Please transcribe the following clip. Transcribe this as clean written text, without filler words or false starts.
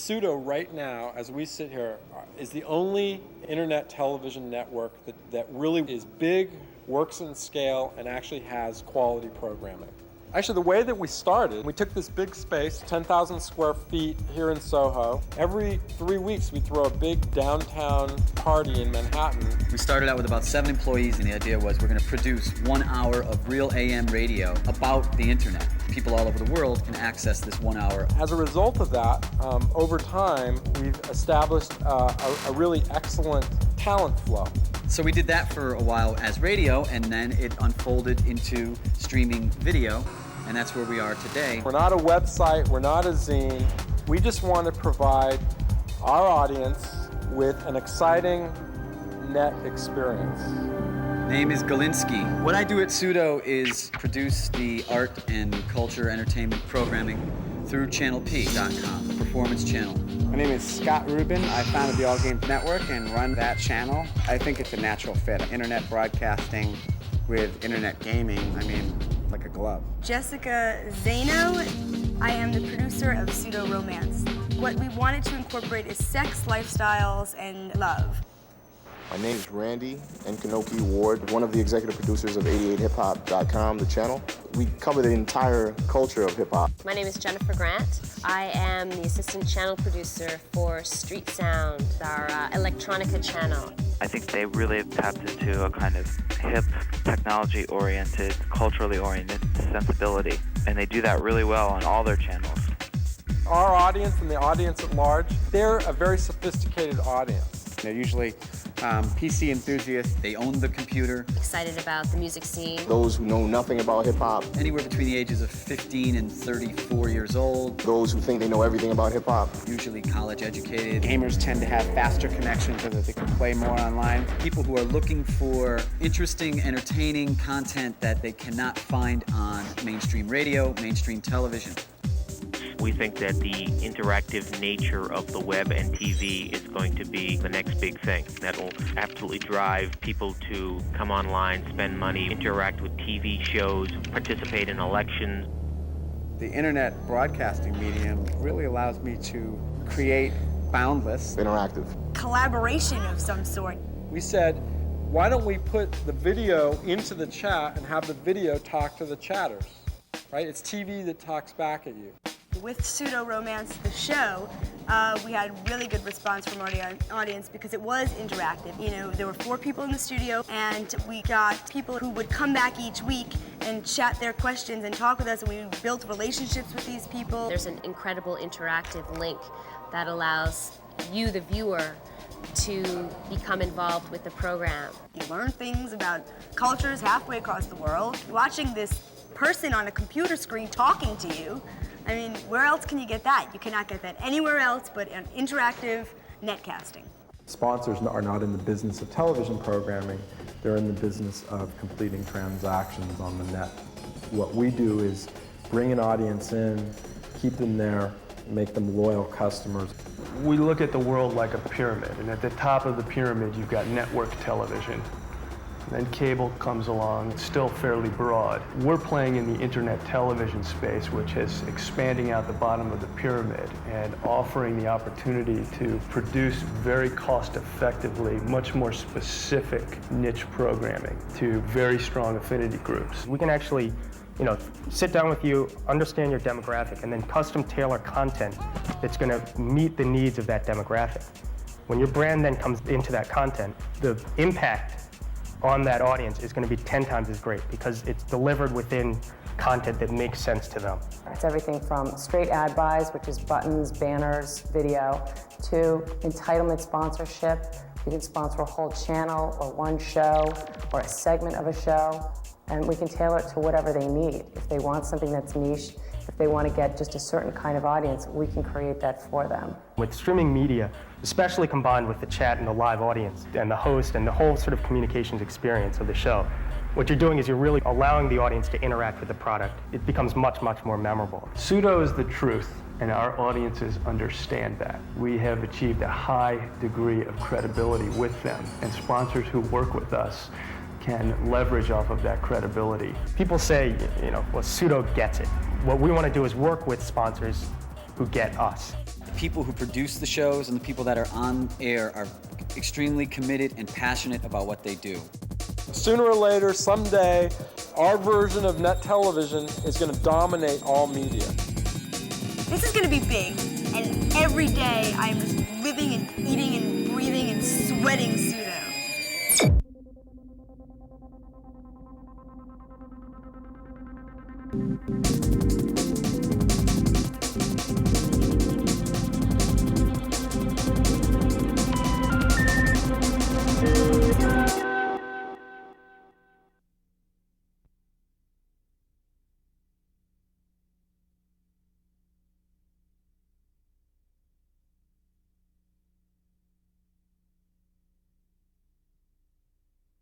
Pseudo right now, as we sit here, is the only internet television network that really is big, works in scale, and actually has quality programming. Actually, the way that we started, we took this big space, 10,000 square feet here in Soho. Every 3 weeks, we throw a big downtown party in Manhattan. We started out with about 7 employees, and the idea was we're going to produce 1 hour of real AM radio about the internet. People all over the world can access this 1 hour. As a result of that, over time, we've established a really excellent talent flow. So we did that for a while as radio, and then it unfolded into streaming video, and that's where we are today. We're not a website, we're not a zine. We just want to provide our audience with an exciting net experience. Name is Galinsky. What I do at Pseudo is produce the art and culture entertainment programming through channelp.com, the performance channel. My name is Scott Rubin. I founded the All Games Network and run that channel. I think it's a natural fit. Internet broadcasting with internet gaming, I mean, like a glove. Jessica Zano. I am the producer of Pseudo Romance. What we wanted to incorporate is sex, lifestyles, and love. My name is Randy Nkanoki Ward, one of the executive producers of 88hiphop.com, the channel. We cover the entire culture of hip-hop. My name is Jennifer Grant. I am the assistant channel producer for Street Sound, our electronica channel. I think they really have tapped into a kind of hip, technology-oriented, culturally oriented sensibility, and they do that really well on all their channels. Our audience and the audience at large, they're a very sophisticated audience. They're usually PC enthusiasts. They own the computer. Excited about the music scene. Those who know nothing about hip-hop. Anywhere between the ages of 15 and 34 years old. Those who think they know everything about hip-hop. Usually college educated. Gamers tend to have faster connections so that they can play more online. People who are looking for interesting, entertaining content that they cannot find on mainstream radio, mainstream television. We think that the interactive nature of the web and TV is going to be the next big thing. That will absolutely drive people to come online, spend money, interact with TV shows, participate in elections. The internet broadcasting medium really allows me to create boundless, interactive collaboration of some sort. We said, why don't we put the video into the chat and have the video talk to the chatters, right? It's TV that talks back at you. With Pseudo Romance, the show, we had really good response from our audience because it was interactive. You know, there were 4 people in the studio, and we got people who would come back each week and chat their questions and talk with us, and we built relationships with these people. There's an incredible interactive link that allows you, the viewer, to become involved with the program. You learn things about cultures halfway across the world. Watching this person on a computer screen talking to you, I mean, where else can you get that? You cannot get that anywhere else but in interactive netcasting. Sponsors are not in the business of television programming. They're in the business of completing transactions on the net. What we do is bring an audience in, keep them there, make them loyal customers. We look at the world like a pyramid, and at the top of the pyramid you've got network television. Then cable comes along, it's still fairly broad. We're playing in the internet television space, which is expanding out the bottom of the pyramid and offering the opportunity to produce very cost-effectively, much more specific niche programming to very strong affinity groups. We can actually, sit down with you, understand your demographic, and then custom tailor content that's going to meet the needs of that demographic. When your brand then comes into that content, the impact on that audience is going to be 10 times as great because it's delivered within content that makes sense to them. It's everything from straight ad buys, which is buttons, banners, video, to entitlement sponsorship. We can sponsor a whole channel or one show or a segment of a show, and we can tailor it to whatever they need. If they want something that's niche, if they want to get just a certain kind of audience, we can create that for them. With streaming media, especially combined with the chat and the live audience and the host and the whole sort of communications experience of the show, what you're doing is you're really allowing the audience to interact with the product. It becomes much, much more memorable. Pseudo is the truth, and our audiences understand that. We have achieved a high degree of credibility with them, and sponsors who work with us can leverage off of that credibility. People say, well, Pseudo gets it. What we want to do is work with sponsors who get us. people who produce the shows and the people that are on air are extremely committed and passionate about what they do. Sooner or later, someday, our version of net television is going to dominate all media. This is going to be big, and every day I'm just living and eating and breathing and sweating Pseudo.